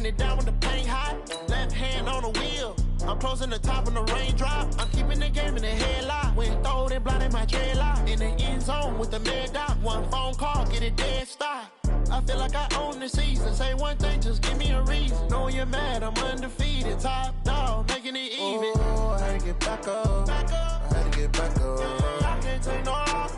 Breaking it down with the paint hot. Left hand on the wheel. I'm closing the top on the raindrop. I'm keeping the game in the headlock. When throwed and blinded my dreadlock. In the end zone with the mad dot. One phone call, get it dead stop. I feel like I own the season. Say one thing, just give me a reason. Knowing you're mad, I'm undefeated. Top dog, making it even. Oh, I had to get back up. I had to get back up. I can't take no loss.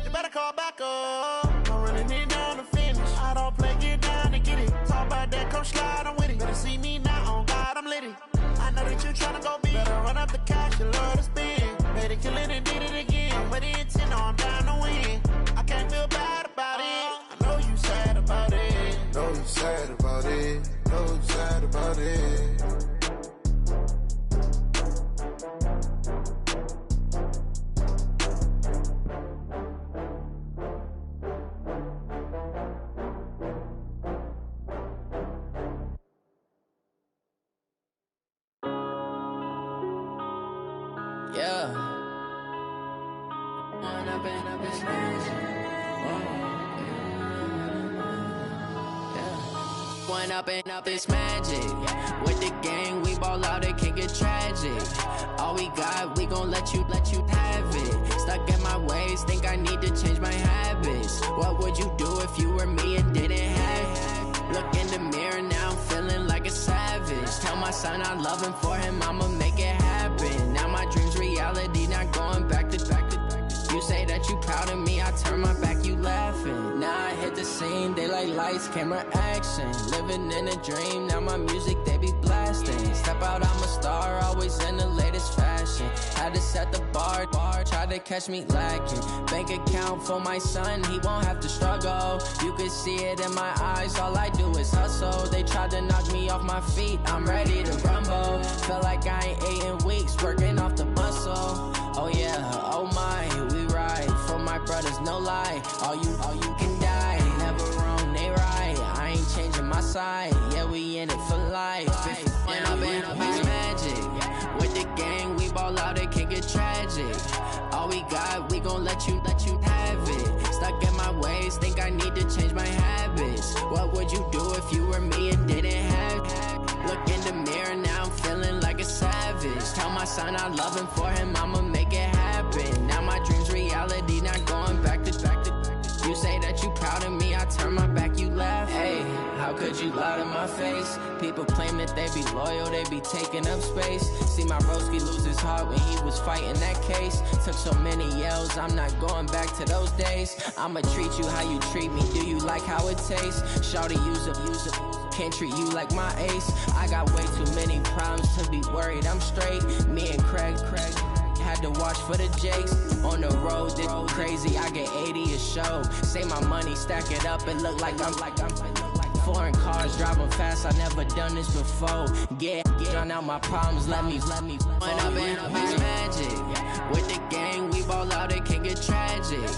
You better call back up. I'm running it down to finish. I don't play, get down to get it. Talk about that, come slide, I'm with it. Better see me now, on God, I'm litty. I know that you tryna go big. Better run up the cash, you love to spend. Better kill it and did it again. But the intent, no, I'm down to win. I can't feel bad about it. I know you sad about it. Know you sad about it. Know you sad about it. Yeah. One up and up is magic. With the gang, we ball out, it can get tragic. All we got, we gon' let you have it. Stuck in my ways, think I need to change my habits. What would you do if you were me and didn't have it? Look in the mirror, now I'm feeling like a savage. Tell my son I love him, for him I'ma make it happen. Now my dream's reality, not going back to. You say that you proud of me, I turn my back, you laughing. Now I hit the scene, they like lights, camera, action. Living in a dream, now my music, they be blasting. Step out, I'm a star, always in the latest fashion. Had to set the bar, try to catch me lacking. Bank account for my son, he won't have to struggle. You can see it in my eyes, all I do is hustle. They tried to knock me off my feet, I'm ready to rumble. Feel like I ain't ate in weeks, working off the muscle. Oh yeah, oh my, we ride for my brothers, no lie. All you can die, never wrong, they right. I ain't changing my side, yeah, we in it for life. When up and up is magic. With the gang, we ball out, it can get tragic. All we got, we gon' let you have it. Stuck in my ways, think I need to change my habits. What would you do if you were me and didn't have it? Look in the mirror, now I'm feeling like a savage. Tell my son I love him, for him I'ma make it happen. Now my dream's reality, not going back to. You say that you proud of me, I turn my back, you laugh. Hey, how could you lie to my face? People claim that they be loyal, they be taking up space. See my broski lose his heart when he was fighting that case. Took so many yells, I'm not going back to those days. I'ma treat you how you treat me, do you like how it tastes? Shawty, use it. Can't treat you like my ace. I got way too many problems to be worried, I'm straight. Me and Craig had to watch for the Jakes. On the road, this crazy, I get 80 a show. Say my money, stack it up, it look like I'm foreign cars, driving fast, I never done this before. Get drown out my problems, let me When up and up is magic. With the gang, we ball out, it can get tragic.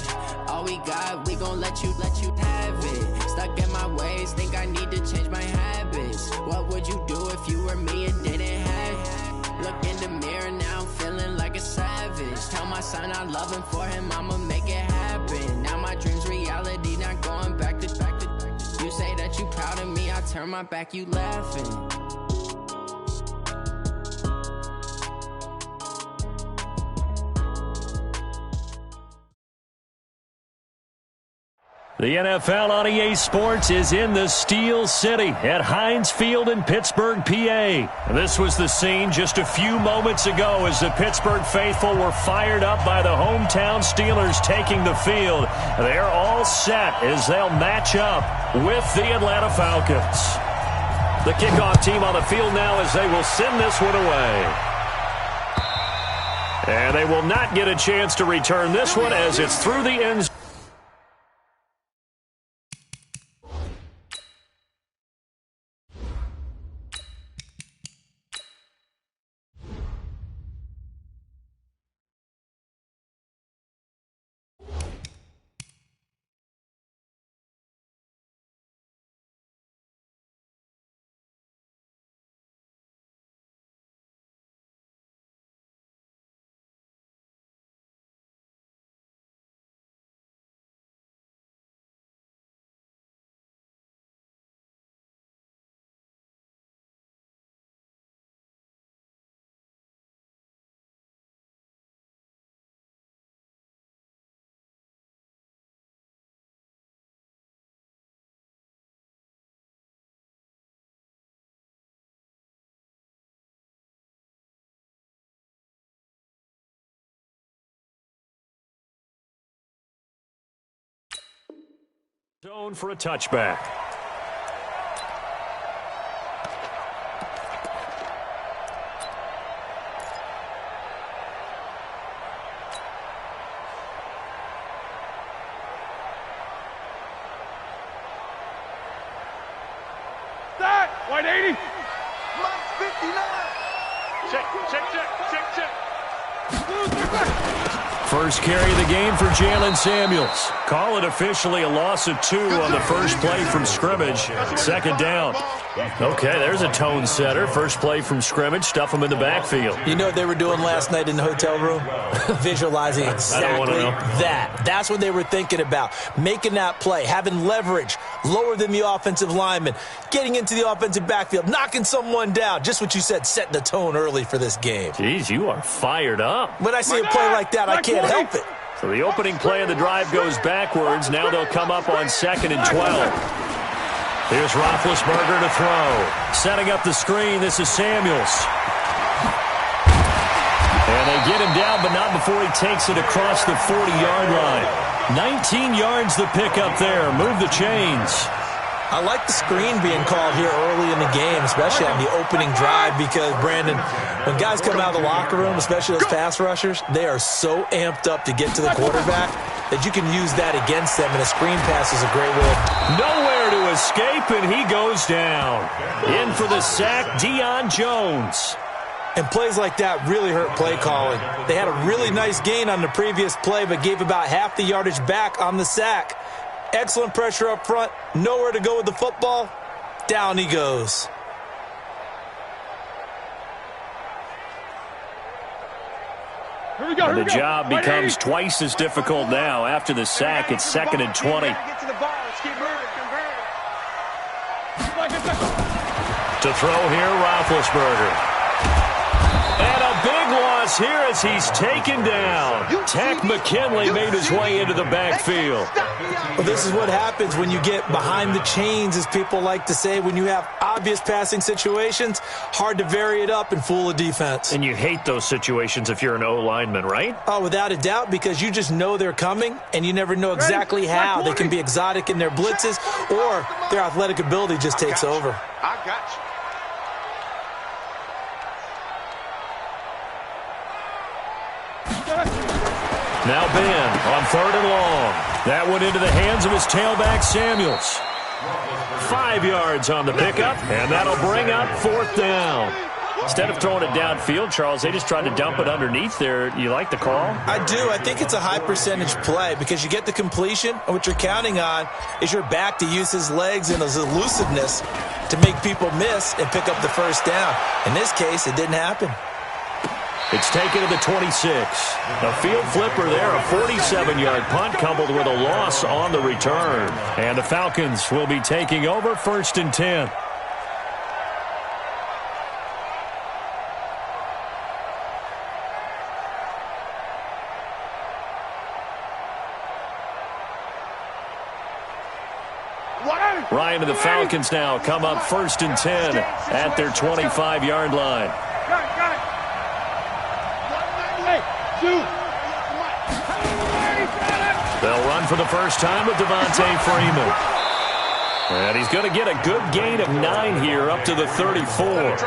All we got, we gon' let you have it. Stuck in my ways, think I need to change my habits. What would you do if you were me and didn't have it? Look in the mirror, now I'm feeling like a savage. Tell my son I love him, for him I'ma make it happen. Now my dream's reality, not going back to. You say that you proud of me, I turn my back, you laughing. The NFL on EA Sports is in the Steel City at Heinz Field in Pittsburgh, PA. This was the scene just a few moments ago as the Pittsburgh faithful were fired up by the hometown Steelers taking the field. They're all set as they'll match up with the Atlanta Falcons. The kickoff team on the field now as they will send this one away. And they will not get a chance to return this one as it's through the end zone. Zone for a touchback. White 80. Mike 59. Check. First carry of the game for Jalen Samuels. Call it officially a loss of 2 on the first play from scrimmage. Second down. Okay, there's a tone setter. First play from scrimmage. Stuff them in the backfield. You know what they were doing last night in the hotel room? Visualizing exactly that. That's what they were thinking about. Making that play, having leverage, lower than the offensive lineman, getting into the offensive backfield, knocking someone down. Just what you said, setting the tone early for this game. Jeez, you are fired up. When I see a play like that, I can't help it. So the opening play of the drive goes backwards. Now they'll come up on 2nd and 12. Here's Roethlisberger to throw. Setting up the screen, this is Samuels. And they get him down, but not before he takes it across the 40-yard line. 19 yards the pickup there. Move the chains. I like the screen being called here early in the game, especially on the opening drive, because, Brandon, when guys come out of the locker room, especially those pass rushers, they are so amped up to get to the quarterback that you can use that against them, and a screen pass is a great way. Nowhere to escape, and he goes down. In for the sack, Deion Jones. And plays like that really hurt play calling. They had a really nice gain on the previous play, but gave about half the yardage back on the sack. Excellent pressure up front. Nowhere to go with the football. Down he goes. Here we go. And the job becomes twice as difficult now. After the sack, it's 2nd and 20. Get to the ball. Let's keep moving. To throw here, Roethlisberger. And a big loss here as he's taken down. Tack McKinley made his way into the backfield. Well, this is what happens when you get behind the chains, as people like to say. When you have obvious passing situations, hard to vary it up and fool a defense. And you hate those situations if you're an O-lineman, right? Oh, without a doubt, because you just know they're coming, and you never know exactly how. They can be exotic in their blitzes, or their athletic ability just takes over. I got you. Now Ben on 3rd and long. That went into the hands of his tailback, Samuels. 5 yards on the pickup, and that'll bring up 4th down. Instead of throwing it downfield, Charles, they just tried to dump it underneath there. You like the call? I do. I think it's a high percentage play because you get the completion, and what you're counting on is your back to use his legs and his elusiveness to make people miss and pick up the first down. In this case, it didn't happen. It's taken to the 26. A field flipper there, a 47-yard punt coupled with a loss on the return. And the Falcons will be taking over 1st and 10. Ryan and the Falcons now come up 1st and 10 at their 25-yard line. They'll run for the first time with Devontae Freeman. And he's going to get a good gain of 9 here up to the 34.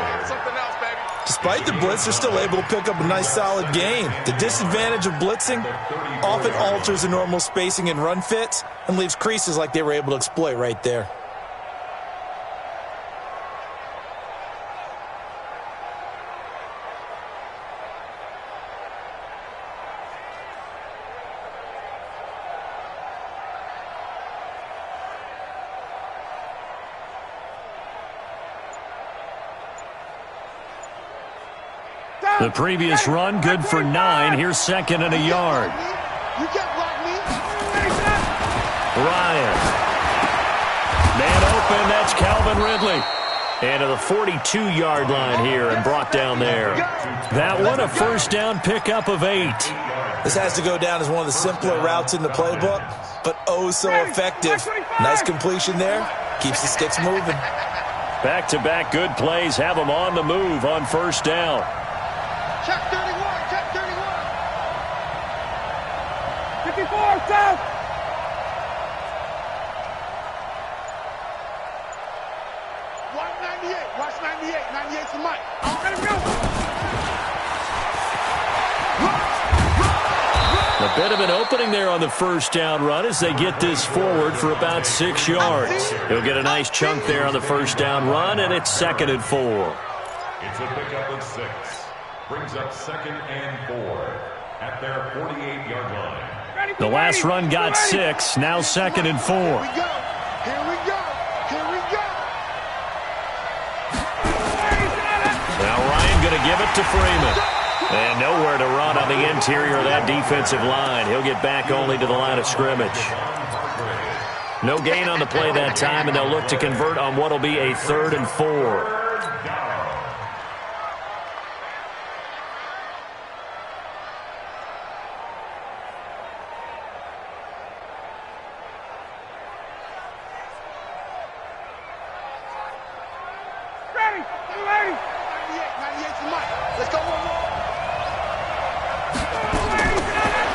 Despite the blitz, they're still able to pick up a nice solid gain. The disadvantage of blitzing often alters the normal spacing and run fits and leaves creases like they were able to exploit right there. The previous run, good for 9. Here's 2nd and a yard. Ryan. Man open, that's Calvin Ridley. And to the 42-yard line here and brought down there. That one, a first down pickup of 8. This has to go down as one of the simpler routes in the playbook, but oh so effective. Nice completion there. Keeps the sticks moving. Back-to-back good plays have them on the move on first down. Check 31, check 31. 54, down. Watch 98. 98's the mic. Let him go. A bit of an opening there on the first down run as they get this forward for about 6 yards. He'll get a nice chunk there on the first down run, and it's 2nd and 4. It's a pickup of 6. Brings up 2nd and 4 at their 48-yard line. The last run got 6, now 2nd and 4. Here we go. Here we go. Here we go. Now Ryan going to give it to Freeman. And nowhere to run on the interior of that defensive line. He'll get back only to the line of scrimmage. No gain on the play that time, and they'll look to convert on what will be a 3rd and 4. Ready. 98's the mic. Let's go.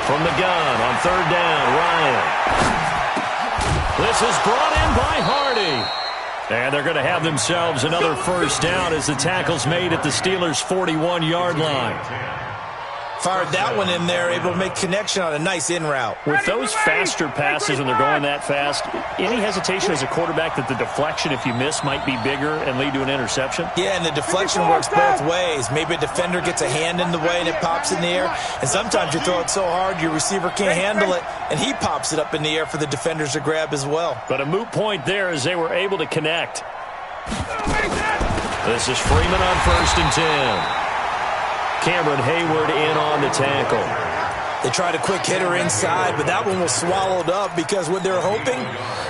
From the gun on 3rd down, Ryan. This is brought in by Hardy. And they're going to have themselves another first down as the tackle's made at the Steelers' 41-yard line. Fired that one in there, able to make connection on a nice in route. With those faster passes when they're going that fast, any hesitation as a quarterback that the deflection, if you miss, might be bigger and lead to an interception? Yeah, and the deflection works both ways. Maybe a defender gets a hand in the way and it pops in the air. And sometimes you throw it so hard your receiver can't handle it, and he pops it up in the air for the defenders to grab as well. But a moot point there as they were able to connect. This is Freeman on 1st and 10. Cameron Hayward in on the tackle. They tried a quick hitter inside, but that one was swallowed up because what they're hoping,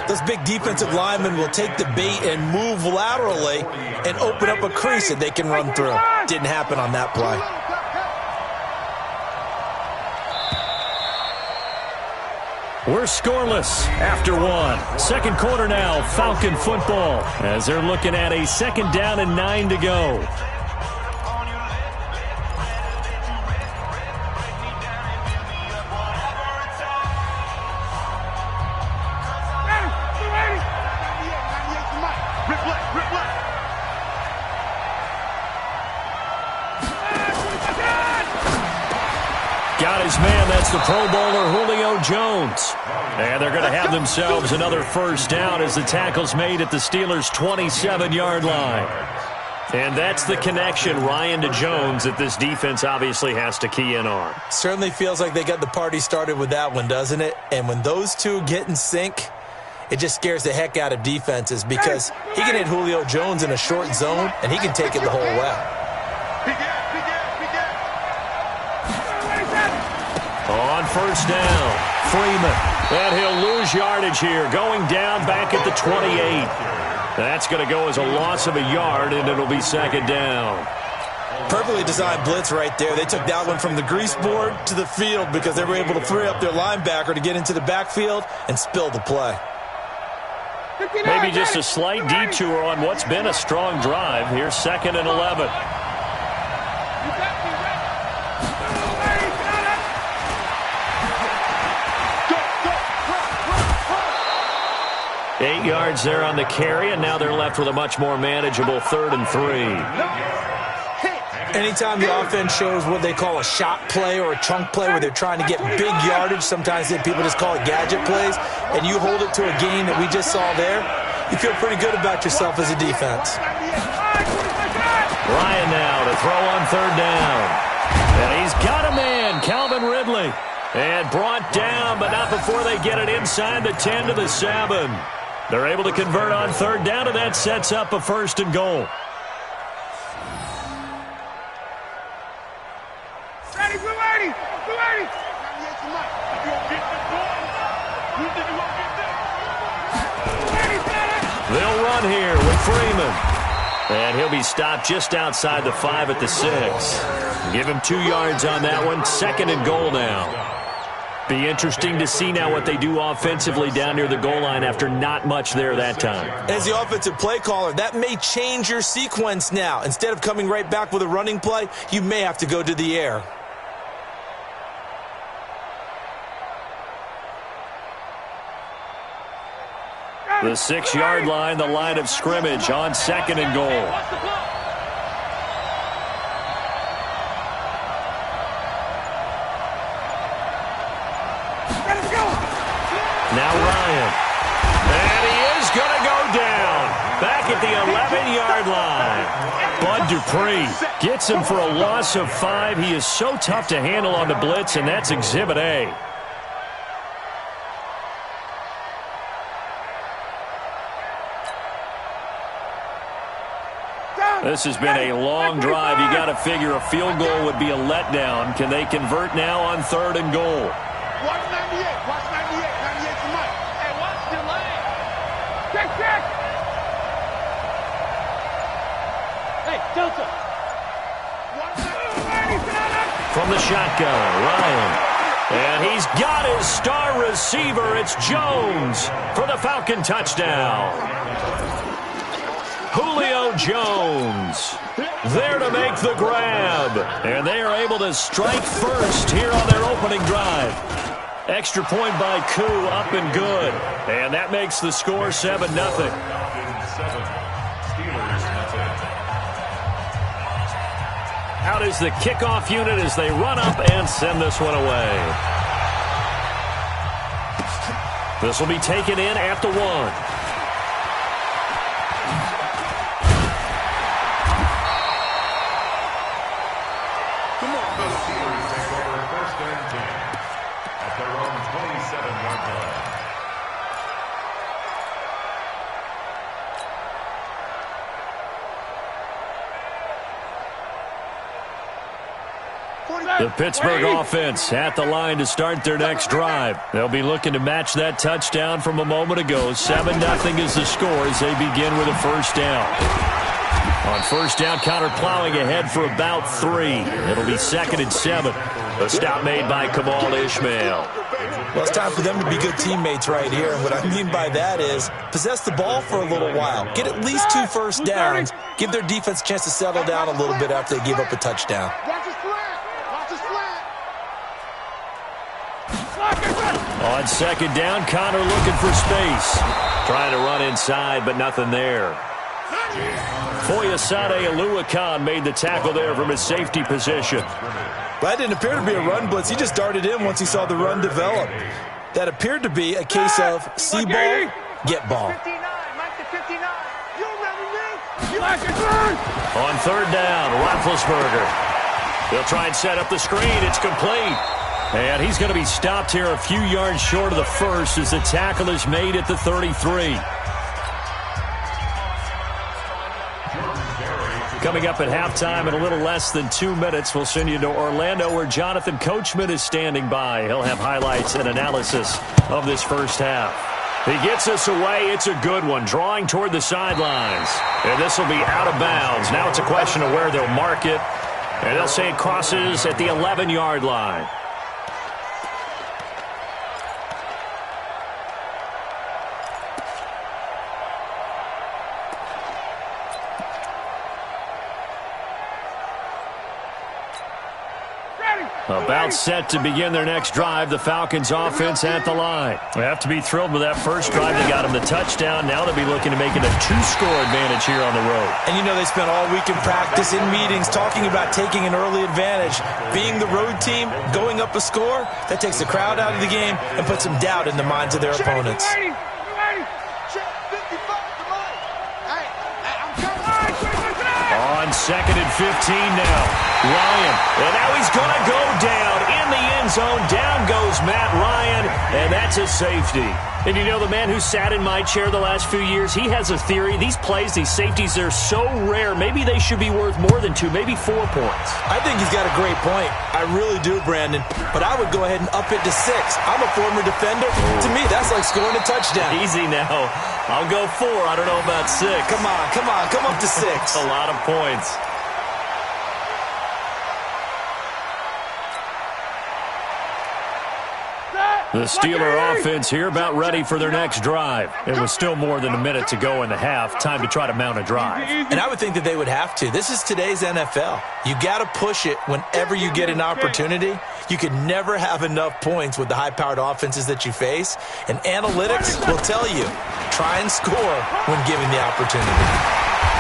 those big defensive linemen will take the bait and move laterally and open up a crease that they can run through. Didn't happen on that play. We're scoreless after 1. Second quarter now, Falcon football, as they're looking at a 2nd down and 9 to go. Got his man, that's the Pro Bowler Julio Jones. And they're going to have themselves another first down as the tackle's made at the Steelers' 27-yard line. And that's the connection, Ryan to Jones, that this defense obviously has to key in on. Certainly feels like they got the party started with that one, doesn't it? And when those two get in sync, it just scares the heck out of defenses because he can hit Julio Jones in a short zone, and he can take it the whole way. On first down, Freeman. And he'll lose yardage here, going down back at the 28. That's going to go as a loss of a yard, and it'll be 2nd down. Perfectly designed blitz right there. They took that one from the grease board to the field because they were able to free up their linebacker to get into the backfield and spill the play. Maybe just a slight detour on what's been a strong drive. Here's 2nd and 11. 8 yards there on the carry, and now they're left with a much more manageable 3rd and 3. Anytime the offense shows what they call a shot play or a chunk play where they're trying to get big yardage, sometimes people just call it gadget plays, and you hold it to a gain that we just saw there, you feel pretty good about yourself as a defense. Ryan now to throw on 3rd down. And he's got a man, Calvin Ridley. And brought down, but not before they get it inside the 10 to the 7. They're able to convert on 3rd down, and that sets up a 1st and goal. Ready, we're ready. We're ready. They'll run here with Freeman. And he'll be stopped just outside the 5 at the 6. Give him 2 yards on that one. 2nd and goal now. Be interesting to see now what they do offensively down near the goal line after not much there that time. As the offensive play caller, that may change your sequence now. Instead of coming right back with a running play, you may have to go to the air. The 6-yard line, the line of scrimmage on 2nd and goal. Now Ryan. And he is going to go down. Back at the 11-yard line. Bud Dupree gets him for a loss of 5. He is so tough to handle on the blitz, and that's Exhibit A. This has been a long drive. You got to figure a field goal would be a letdown. Can they convert now on 3rd and goal? Watch 98. Watch 98. 98 to Mike. Hey, watch the lane. Check. Hey, Delta. From the shotgun, Ryan. And he's got his star receiver. It's Jones for the Falcon touchdown. Julio Jones there to make the grab. And they are able to strike first here on their opening drive. Extra point by Koo, up and good. And that makes the score 7-0. Out is the kickoff unit as they run up and send this one away. This will be taken in at the 1. The Pittsburgh offense at the line to start their next drive. They'll be looking to match that touchdown from a moment ago. 7-0 is the score as they begin with a first down. On first down, Connor plowing ahead for about 3. It'll be 2nd and 7. A stop made by Kamal Ishmael. Well, it's time for them to be good teammates right here. And what I mean by that is possess the ball for a little while. Get at least 2 first downs. Give their defense a chance to settle down a little bit after they give up a touchdown. On 2nd down, Connor looking for space. Trying to run inside, but nothing there. Foyesade Oluwakan made the tackle there from his safety position. That didn't appear to be a run blitz. He just darted in once he saw the run develop. That appeared to be a case of see ball, get ball. On 3rd down, Roethlisberger. They'll try and set up the screen. It's complete. And he's going to be stopped here a few yards short of the first as the tackle is made at the 33. Coming up at halftime in a little less than 2 minutes, we'll send you to Orlando where Jonathan Coachman is standing by. He'll have highlights and analysis of this first half. He gets us away. It's a good one, drawing toward the sidelines. And this will be out of bounds. Now it's a question of where they'll mark it. And they'll say it crosses at the 11-yard line. About set to begin their next drive, the Falcons offense at the line. They have to be thrilled with that first drive. They got them the touchdown. Now they'll be looking to make it a 2-score advantage here on the road. And you know they spent all week in practice, in meetings, talking about taking an early advantage. Being the road team, going up a score, that takes the crowd out of the game and puts some doubt in the minds of their opponents. On 2nd and 15 now. Ryan, and now he's going to go down in the end zone. Down goes Matt Ryan, and that's a safety. And you know, the man who sat in my chair the last few years, he has a theory. These plays, these safeties, they're so rare. Maybe they should be worth more than 2, maybe 4 points. I think he's got a great point. I really do, Brandon. But I would go ahead and up it to 6. I'm a former defender. To me, that's like scoring a touchdown. Easy now. I'll go 4. I don't know about 6. Come on. Come up to 6. A lot of points. The Steeler offense here about ready for their next drive. It was still more than a minute to go in the half. Time to try to mount a drive. And I would think that they would have to. This is today's NFL. You got to push it whenever you get an opportunity. You can never have enough points with the high-powered offenses that you face. And analytics will tell you, try and score when given the opportunity.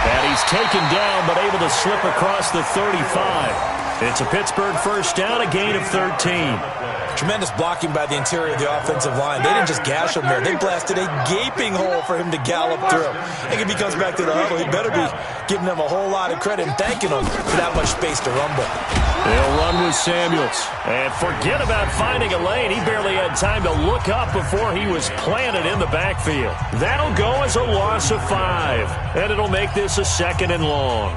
And he's taken down but able to slip across the 35. It's a Pittsburgh first down, a gain of 13. Tremendous blocking by the interior of the offensive line. They didn't just gash him there. They blasted a gaping hole for him to gallop through. I think if he comes back to the huddle, he better be giving them a whole lot of credit and thanking them for that much space to rumble. They'll run with Samuels. And forget about finding a lane. He barely had time to look up before he was planted in the backfield. That'll go as a loss of 5. And it'll make this a 2nd and long.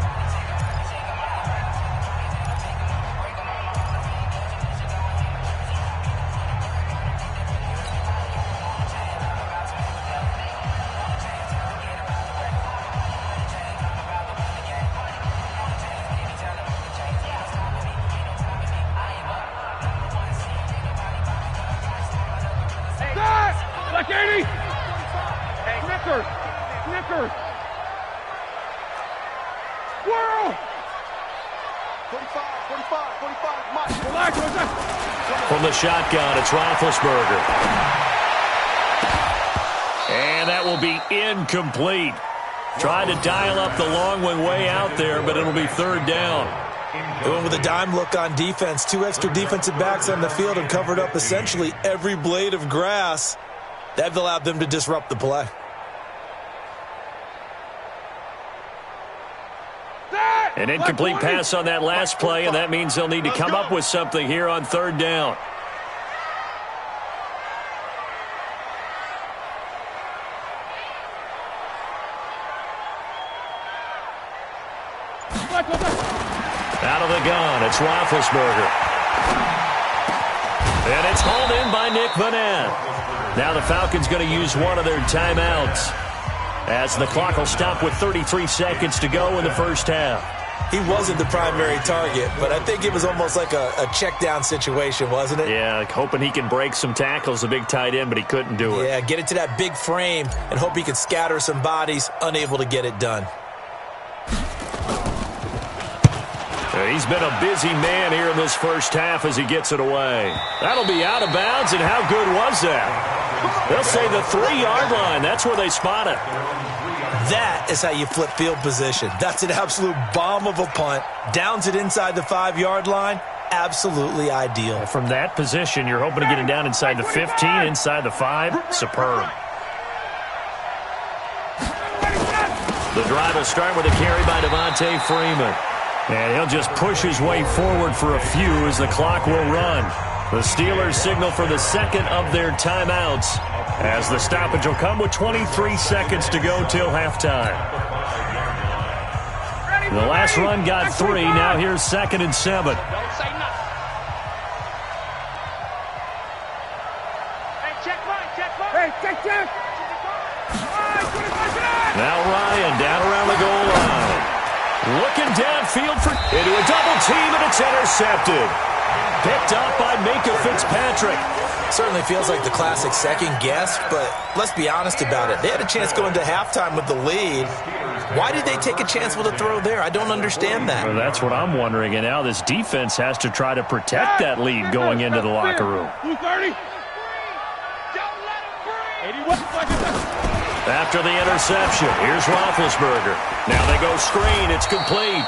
Snickers! Whirl! 45, Mike. Relax. From the shotgun, it's Roethlisberger. And that will be incomplete. Tried to dial up the long one way out there, but it'll be 3rd down. They went with a dime look on defense. 2 extra defensive backs on the field and covered up essentially every blade of grass. That allowed them to disrupt the play. An incomplete pass on that last play, and that means they'll need to come up with something here on 3rd down. Out of the gun, it's Roethlisberger. And it's hauled in by Nick Vanette. Now the Falcons going to use one of their timeouts, as the clock will stop with 33 seconds to go in the first half. He wasn't the primary target, but I think it was almost like a check-down situation, wasn't it? Yeah, hoping he can break some tackles, a big tight end, but he couldn't do it. Yeah, get it to that big frame and hope he could scatter some bodies, unable to get it done. He's been a busy man here in this first half as he gets it away. That'll be out of bounds, and how good was that? They'll say the 3-yard line. That's where they spot it. That is how you flip field position. That's an absolute bomb of a punt. Downs it inside the 5-yard line. Absolutely ideal. From that position, you're hoping to get it down inside the 15, inside the 5. Superb. The drive will start with a carry by Devontae Freeman. And he'll just push his way forward for a few as the clock will run. The Steelers signal for the second of their timeouts, as the stoppage will come with 23 seconds to go till halftime. The last run got 3. Now here's 2nd and 7. Don't say nothing. Hey, check. Hey, check. Now Ryan down around the goal line. Looking downfield into a double team, and it's intercepted. Picked up by Minka Fitzpatrick. Certainly feels like the classic second guess, but let's be honest about it. They had a chance going to halftime with the lead. Why did they take a chance with a throw there? I don't understand that. Well, that's what I'm wondering, and now this defense has to try to protect that lead going into the locker room. 230. After the interception, here's Roethlisberger. Now they go screen. It's complete.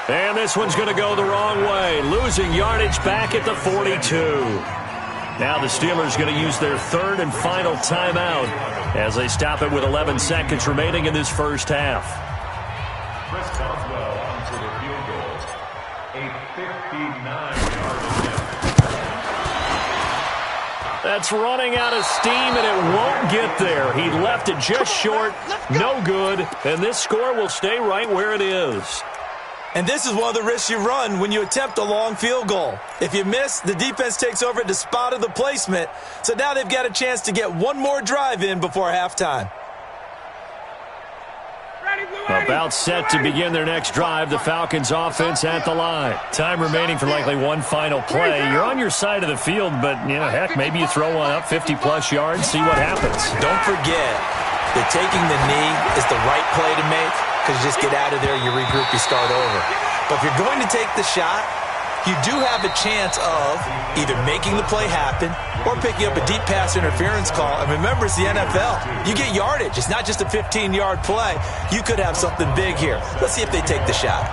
And this one's going to go the wrong way, losing yardage back at the 42. Now the Steelers going to use their 3rd and final timeout as they stop it with 11 seconds remaining in this first half. Chris Boswell on for the field goal. A 59-yard attempt. That's running out of steam, and it won't get there. He left it just short, no good, and this score will stay right where it is. And this is one of the risks you run when you attempt a long field goal. If you miss, the defense takes over at the spot of the placement. So now they've got a chance to get one more drive in before halftime. Ready, Blue? About set to begin their next drive, the Falcons offense at the line. Time remaining for likely one final play. You're on your side of the field, but, heck, maybe you throw one up 50-plus yards, see what happens. Don't forget that taking the knee is the right play to make, because you just get out of there, you regroup, you start over. But if you're going to take the shot, you do have a chance of either making the play happen or picking up a deep pass interference call. And remember, it's the NFL. You get yardage. It's not just a 15-yard play. You could have something big here. Let's see if they take the shot.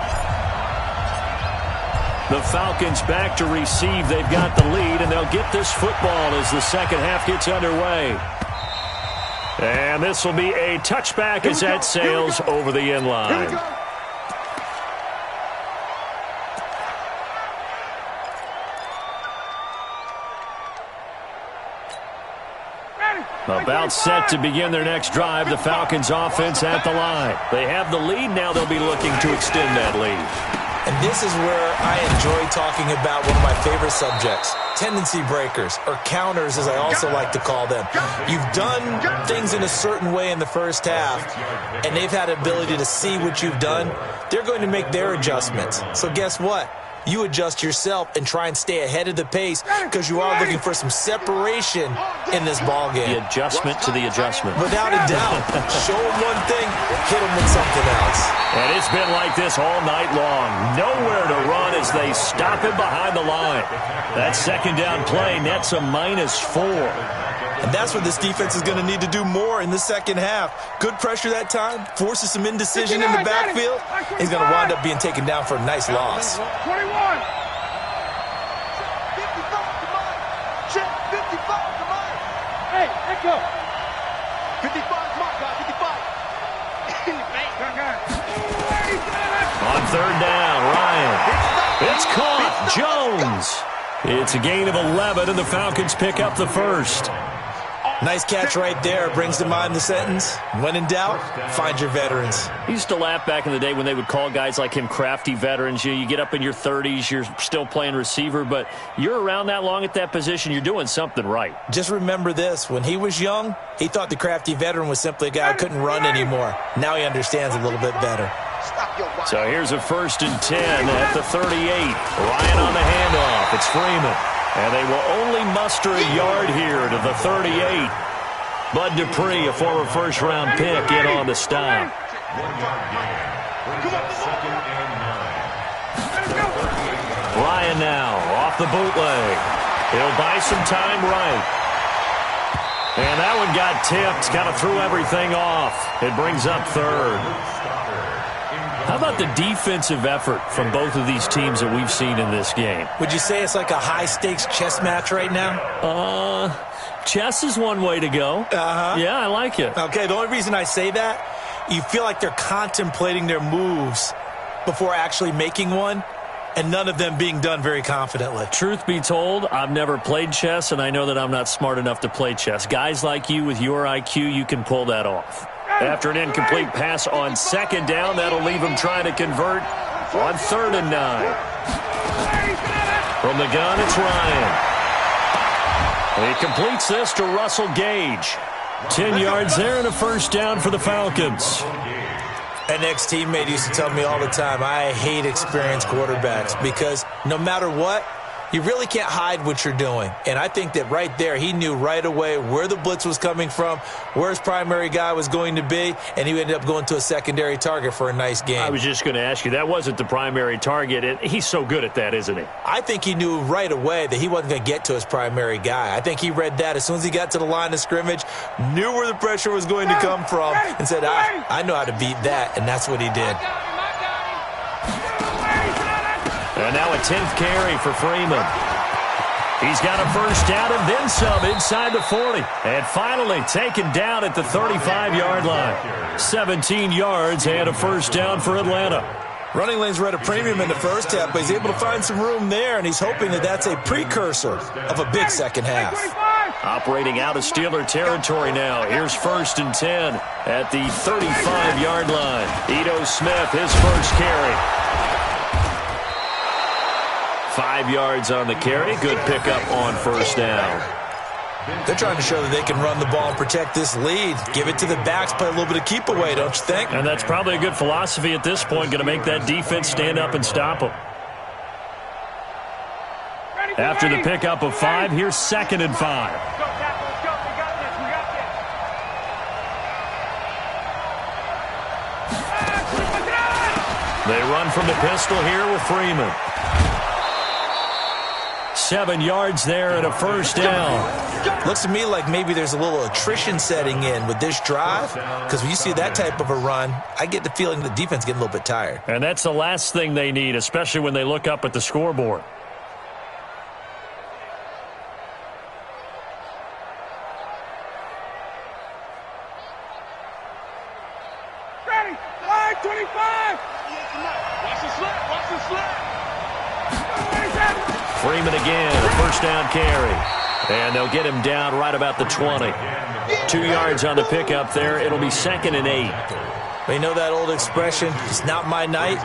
The Falcons back to receive. They've got the lead, and they'll get this football as the second half gets underway. And this will be a touchback as that sails over the end line. About set to begin their next drive, the Falcons offense at the line. They have the lead. Now they'll be looking to extend that lead. And this is where I enjoy talking about one of my favorite subjects, tendency breakers, or counters as I also like to call them. You've done things in a certain way in the first half, and they've had the ability to see what you've done. They're going to make their adjustments. So guess what? You adjust yourself and try and stay ahead of the pace because you are looking for some separation in this ball game. The adjustment to the adjustment. Without a doubt. Show them one thing, hit them with something else. And it's been like this all night long. Nowhere to run as they stop him behind the line. That second down play nets a -4. And that's what this defense is going to need to do more in the second half. Good pressure that time, forces some indecision in the backfield. He's going to wind up being taken down for a nice loss. 21. Hey, let go. 55, come on, guys, 55. On third down, Ryan. It's caught. Jones. It's a gain of 11, and the Falcons pick up the first. Nice catch right there. Brings to mind the sentence, when in doubt, find your veterans. I used to laugh back in the day when they would call guys like him crafty veterans. You get up in your 30s, you're still playing receiver, but you're around that long at that position, you're doing something right. Just remember this. When he was young, he thought the crafty veteran was simply a guy who couldn't run anymore. Now he understands a little bit better. So here's a 1st and 10 at the 38. Ryan on the handoff. It's Freeman. And they will only muster a yard here to the 38. Bud Dupree, a former first-round pick, in on the stop. Ryan now off the bootleg. He'll buy some time right. And that one got tipped, kind of threw everything off. It brings up third. How about the defensive effort from both of these teams that we've seen in this game? Would you say it's like a high-stakes chess match right now? Chess is one way to go. Yeah, I like it. Okay, the only reason I say that, you feel like they're contemplating their moves before actually making one, and none of them being done very confidently. Truth be told, I've never played chess, and I know that I'm not smart enough to play chess. Guys like you with your IQ, you can pull that off. After an incomplete pass on second down, that'll leave him trying to convert on 3rd and 9. From the gun, it's Ryan. He completes this to Russell Gage. 10 yards there and a first down for the Falcons. An ex-teammate used to tell me all the time, I hate experienced quarterbacks because no matter what, you really can't hide what you're doing. And I think that right there, he knew right away where the blitz was coming from, where his primary guy was going to be, and he ended up going to a secondary target for a nice game. I was just going to ask you, that wasn't the primary target. And he's so good at that, isn't he? I think he knew right away that he wasn't going to get to his primary guy. I think he read that as soon as he got to the line of scrimmage, knew where the pressure was going to come from, and said, I know how to beat that, and that's what he did. And now a 10th carry for Freeman. He's got a first down and then some inside the 40. And finally taken down at the 35-yard line. 17 yards and a first down for Atlanta. Running lanes were at a premium in the first half, but he's able to find some room there, and he's hoping that that's a precursor of a big second half. Operating out of Steeler territory now. Here's 1st and 10 at the 35-yard line. Ito Smith, his first carry. 5 yards on the carry. Good pickup on first down. They're trying to show that they can run the ball and protect this lead. Give it to the backs, play a little bit of keep away, don't you think? And that's probably a good philosophy at this point, going to make that defense stand up and stop them. After the pickup of 5, here's 2nd and 5. They run from the pistol here with Freeman. 7 yards there and a first down. Looks to me like maybe there's a little attrition setting in with this drive, because when you see that type of a run, I get the feeling the defense getting a little bit tired. And that's the last thing they need, especially when they look up at the scoreboard. Ready, 5-25. Watch the slip, watch the slip. Freeman again, a first down carry. And they'll get him down right about the 20. 2 yards on the pickup there. It'll be 2nd and 8. You know that old expression, it's not my night?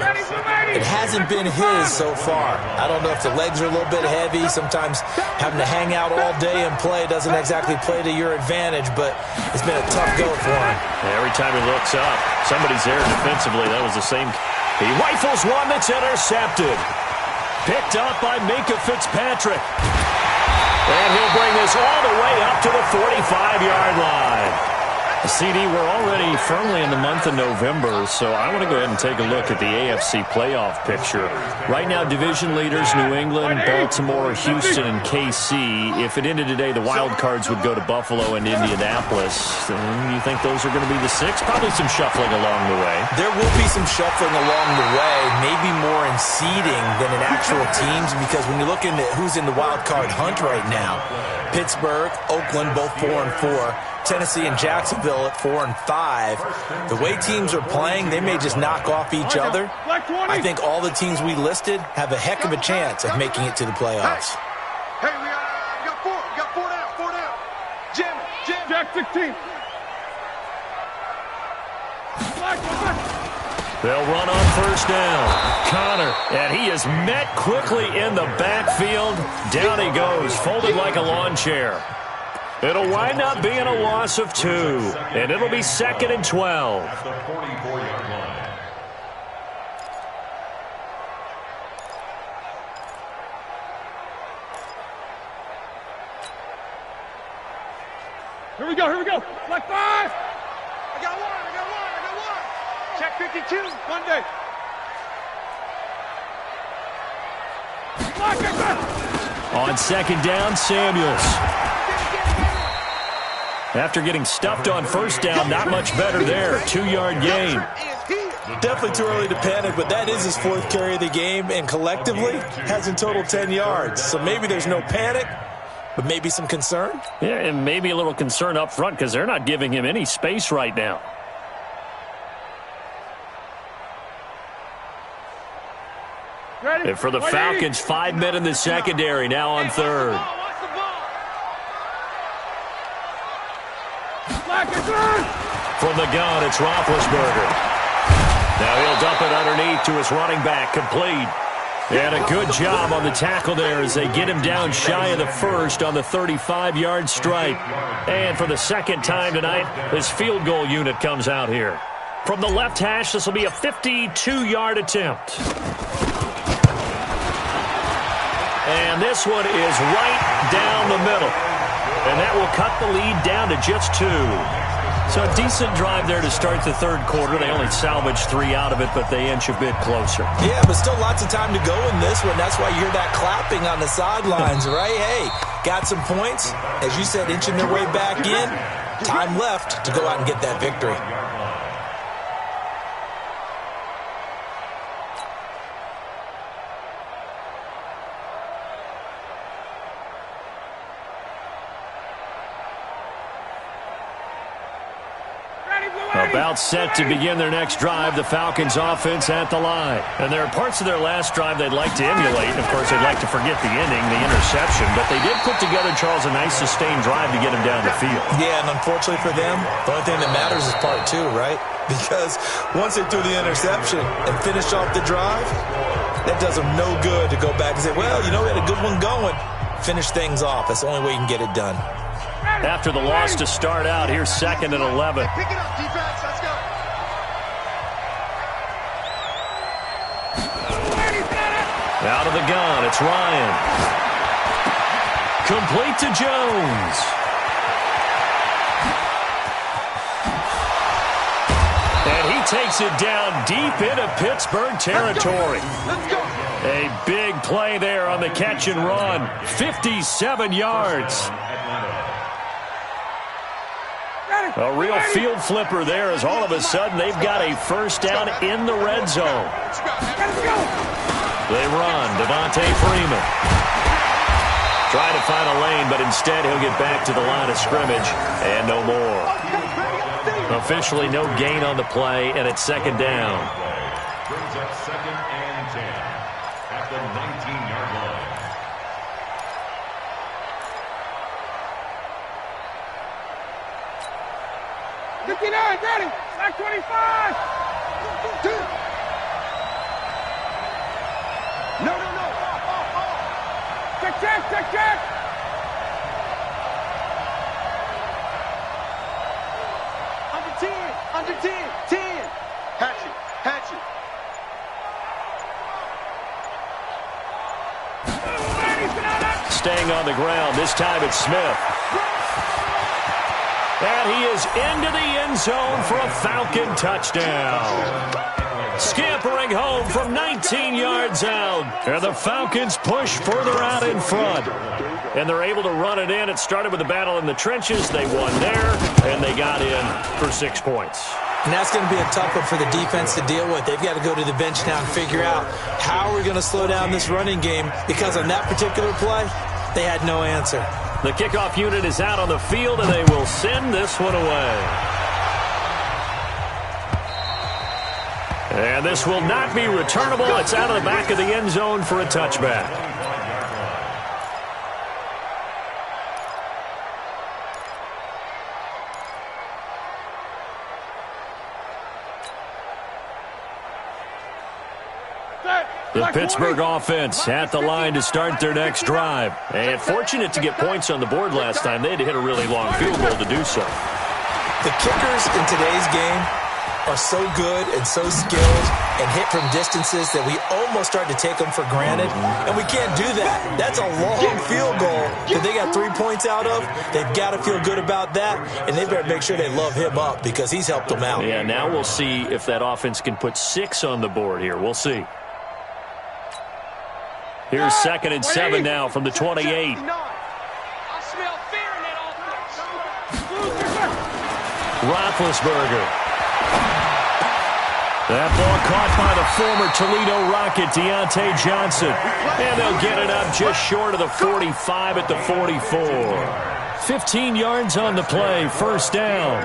It hasn't been his so far. I don't know if the legs are a little bit heavy. Sometimes having to hang out all day and play doesn't exactly play to your advantage, but it's been a tough go for him. Every time he looks up, somebody's there defensively. That was the same. He rifles one that's intercepted. Picked up by Minka Fitzpatrick. And he'll bring this all the way up to the 45-yard line. CD, we're already firmly in the month of November, so I want to go ahead and take a look at the AFC playoff picture. Right now, division leaders, New England, Baltimore, Houston, and KC. If it ended today, the wild cards would go to Buffalo and Indianapolis. You think those are going to be the 6? Probably some shuffling along the way. There will be some shuffling along the way, maybe more in seeding than in actual teams, because when you're looking at who's in the wild card hunt right now, Pittsburgh, Oakland, both 4-4. Tennessee and Jacksonville at 4 and 5. The way teams are playing, they may just knock off each other. I think all the teams we listed have a heck of a chance of making it to the playoffs. Hey, we got four down. Jim, Jack 16. They'll run on first down. Connor, and he is met quickly in the backfield. Down he goes, folded like a lawn chair. It'll wind up being a loss of 2, and it'll be 2nd and 12. At the 44-yard line. Here we go. Black 5. I got one. Check 52. Monday. On 2nd down, Samuels. After getting stuffed on first down, not much better there. 2-yard gain. Definitely too early to panic, but that is his 4th carry of the game, and collectively has in total 10 yards. So maybe there's no panic, but maybe some concern. Yeah, and maybe a little concern up front because they're not giving him any space right now. And for the Falcons, 5 men in the secondary, now on 3rd. From the gun, it's Roethlisberger. Now he'll dump it underneath to his running back, complete. And a good job on the tackle there as they get him down shy of the first on the 35-yard stripe. And for the 2nd time tonight, his field goal unit comes out here. From the left hash, this will be a 52-yard attempt. And this one is right down the middle. And that will cut the lead down to just 2. So a decent drive there to start the 3rd quarter. They only salvaged 3 out of it, but they inch a bit closer. Yeah, but still lots of time to go in this one. That's why you hear that clapping on the sidelines, right? Hey, got some points. As you said, inching their way back in. Time left to go out and get that victory. About set to begin their next drive, the Falcons offense at the line. And there are parts of their last drive they'd like to emulate. Of course, they'd like to forget the inning, the interception. But they did put together, Charles, a nice sustained drive to get him down the field. Yeah, and unfortunately for them, the only thing that matters is part 2, right? Because once they threw the interception and finished off the drive, that does them no good to go back and say, well, you know, we had a good one going. Finish things off. That's the only way you can get it done. after the loss to start out. Here's 2nd and 11. Pick it up, defense. Let's go. Out of the gun, it's Ryan. Complete to Jones. And he takes it down deep into Pittsburgh territory. Let's go. A big play there on the catch and run. 57 yards. A real field flipper there as all of a sudden they've got a first down in the red zone. They run. Devontae Freeman. Trying to find a lane, but instead he'll get back to the line of scrimmage and no more. Officially no gain on the play, and it's 2nd down. Brings up 2nd and 10 at the 19-yard line. Ready. Back 25. No. Check. Under 10. 10. Hatch it. Staying on the ground. This time it's Smith. And he is into the end zone for a Falcon touchdown. Scampering home from 19 yards out. And the Falcons push further out in front. And they're able to run it in. It started with a battle in the trenches. They won there, and they got in for 6 points. And that's going to be a tough one for the defense to deal with. They've got to go to the bench now and figure out how we're going to slow down this running game, because on that particular play, they had no answer. The kickoff unit is out on the field, and they will send this one away. And this will not be returnable. It's out of the back of the end zone for a touchback. The Pittsburgh offense at the line to start their next drive. And fortunate to get points on the board last time. They had to hit a really long field goal to do so. The kickers in today's game are so good and so skilled and hit from distances that we almost start to take them for granted. And we can't do that. That's a long field goal that they got 3 points out of. They've got to feel good about that, and they better make sure they love him up because he's helped them out. Yeah, now we'll see if that offense can put 6 on the board here. We'll see. Here's 2nd and 7 now from the 28. I smell fear in that offense. Roethlisberger. That ball caught by the former Toledo Rocket, Deontay Johnson. And they'll get it up just short of the 45 at the 44. 15 yards on the play, first down.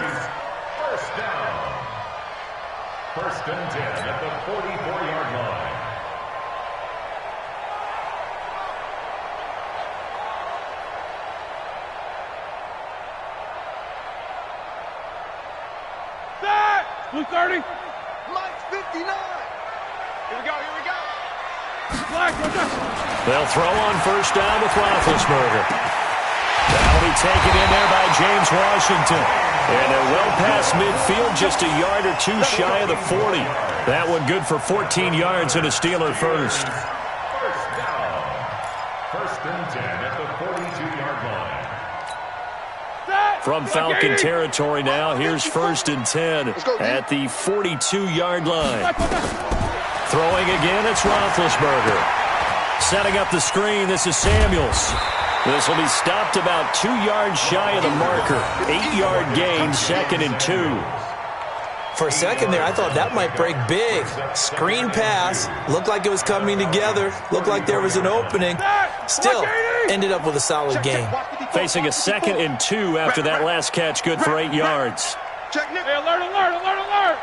First and 10 at the 44-yard line. Blue 30. Mike's 59. Here we go. Flag, They'll throw on first down with Roethlisberger. That'll be taken in there by James Washington. And they're well past midfield, just a yard or two shy of the 40. That one good for 14 yards and a Steeler first. First down. First and 10 at the 42-yard line. From Falcon territory now, here's 1st and 10 at the 42-yard line. Throwing again, it's Roethlisberger. Setting up the screen, this is Samuels. This will be stopped about 2 yards shy of the marker. 8-yard gain, 2nd and 2. For a second there, I thought that might break big. Screen pass. Looked like it was coming together. Looked like there was an opening. Still, ended up with a solid gain. Facing a 2nd and 2 after that last catch, good for 8 yards. Hey, alert.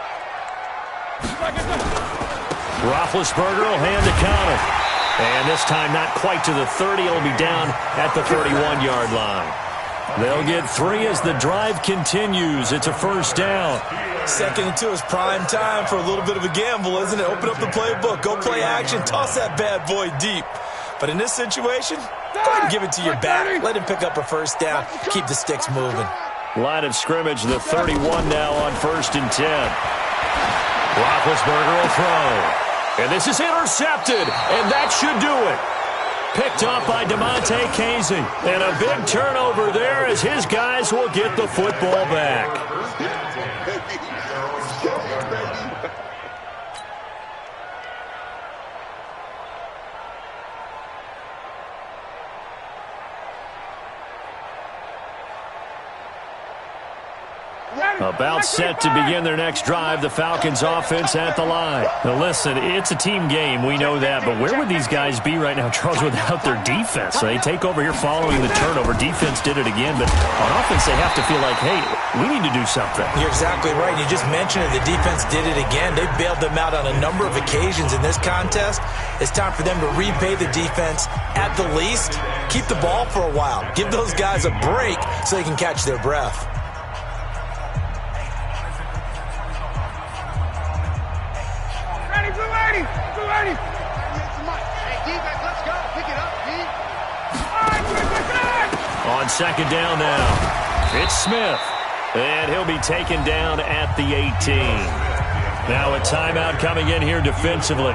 Roethlisberger will hand the counter. And this time not quite to the 30. It'll be down at the 31-yard line. They'll get 3 as the drive continues. It's a first down. 2nd and 2 is prime time for a little bit of a gamble, isn't it? Open up the playbook. Go play action. Toss that bad boy deep. But in this situation, go ahead and give it to your back. Let him pick up a first down. Keep the sticks moving. Line of scrimmage, the 31 now on 1st and 10. Roethlisberger will throw. And this is intercepted, and that should do it. Picked off by DeMonte Casey. And a big turnover there as his guys will get the football back. About set to begin their next drive, the Falcons offense at the line. Now listen, it's a team game, we know that, but where would these guys be right now, Charles, without their defense? So they take over here following the turnover. Defense did it again, but on offense they have to feel like, hey, we need to do something. You're exactly right. You just mentioned it. The defense did it again. They bailed them out on a number of occasions in this contest. It's time for them to repay the defense at the least. Keep the ball for a while. Give those guys a break so they can catch their breath. On second down now, it's Smith, and he'll be taken down at the 18. Now a timeout coming in here defensively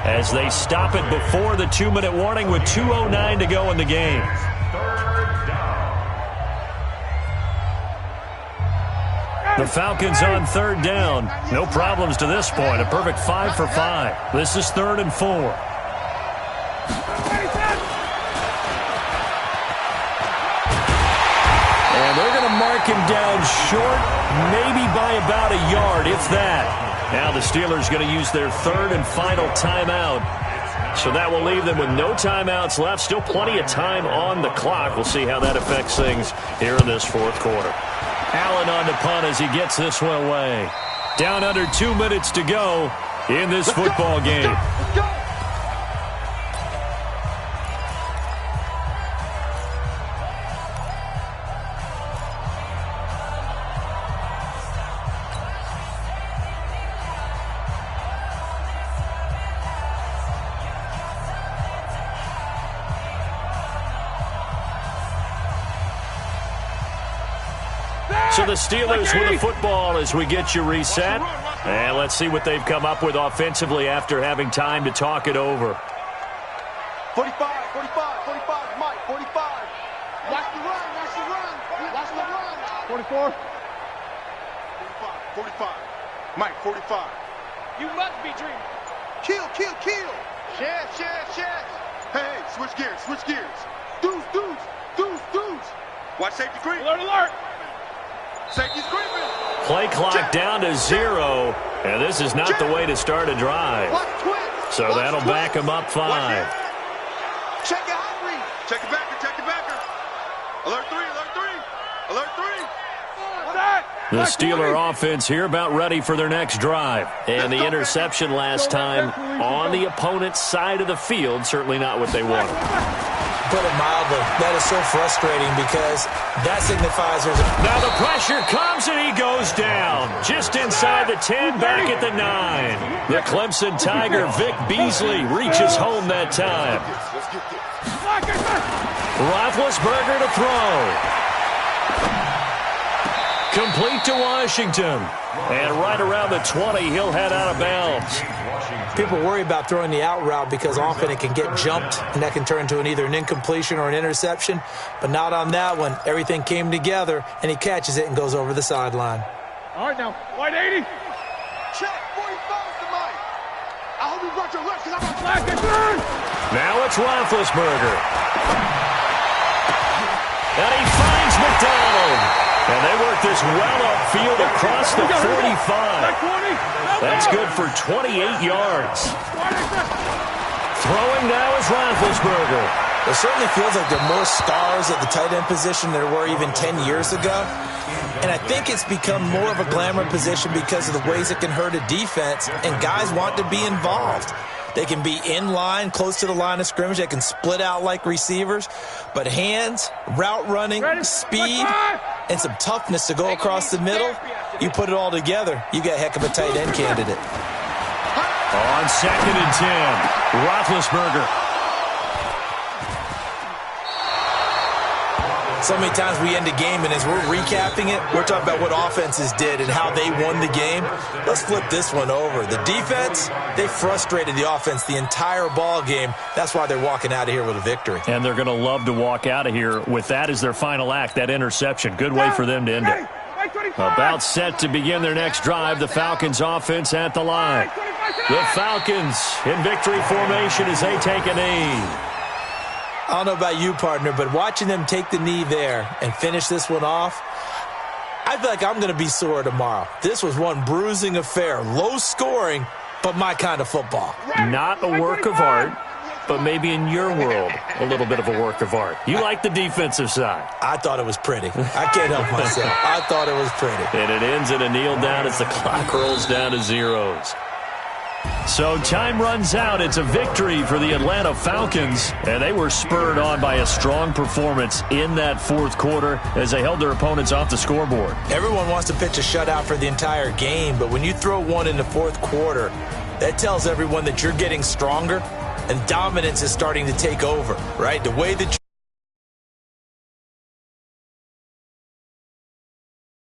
as they stop it before the 2-minute warning with 2:09 to go in the game. The Falcons on 3rd down. No problems to this point. A perfect 5 for 5. This is 3rd and 4. And they're going to mark him down short, maybe by about a yard, if that. Now the Steelers going to use their 3rd and final timeout. So that will leave them with no timeouts left. Still plenty of time on the clock. We'll see how that affects things here in this 4th quarter. Allen on the punt as he gets this one away. Down under 2 minutes to go in this football game. Let's go. So the Steelers with the football as we get you reset. And let's see what they've come up with offensively after having time to talk it over. 45, 45, Mike, 45. Watch the run, watch the run, watch the run. 44. 45, Mike, 45. You must be dreaming. Kill. Shed. Hey, switch gears. Dudes. Watch safety green. Alert. Safety's creeping. Play clock down to 0, and this is not the way to start a drive. So that'll back them up 5. Check it out, check it backer. Alert 3. The Steeler offense here about ready for their next drive. And the interception last time on the opponent's side of the field, certainly not what they wanted. Put it mildly, that is so frustrating because that signifies there's a... Now the pressure comes and he goes down. Just inside the 10, back at the 9. The Clemson Tiger, Vic Beasley, reaches home that time. Roethlisberger to throw. Complete to Washington. And right around the 20, he'll head out of bounds. People worry about throwing the out route because often it can get jumped, and that can turn into either an incompletion or an interception. But not on that one. Everything came together, and he catches it and goes over the sideline. All right, now, wide 80. Check, 45 to Mike. I hope you brought your left because I'm a flag and turn. Now it's Roethlisberger. And he finds McDonald. And they work this well upfield across the 45. That's good for 28 yards. Throwing now is Roethlisberger. It certainly feels like there are more stars at the tight end position than there were even 10 years ago. And I think it's become more of a glamour position because of the ways it can hurt a defense, and guys want to be involved. They can be in line, close to the line of scrimmage. They can split out like receivers. But hands, route running, speed, and some toughness to go across the middle, you put it all together, you got a heck of a tight end candidate. On 2nd and 10, Roethlisberger. So many times we end a game, and as we're recapping it, we're talking about what offenses did and how they won the game. Let's flip this one over. The defense, they frustrated the offense the entire ball game. That's why they're walking out of here with a victory. And they're going to love to walk out of here with that as their final act, that interception. Good way for them to end it. About set to begin their next drive, the Falcons offense at the line. The Falcons in victory formation as they take a knee. I don't know about you, partner, but watching them take the knee there and finish this one off, I feel like I'm going to be sore tomorrow. This was one bruising affair. Low scoring, but my kind of football. Not a work of art, but maybe in your world, a little bit of a work of art. You like the defensive side. I thought it was pretty. I can't help myself. I thought it was pretty. And it ends in a kneel down as the clock rolls down to zeros. So time runs out. It's a victory for the Atlanta Falcons, and they were spurred on by a strong performance in that fourth quarter as they held their opponents off the scoreboard. Everyone wants to pitch a shutout for the entire game, but when you throw one in the fourth quarter, that tells everyone that you're getting stronger and dominance is starting to take over, right? The way that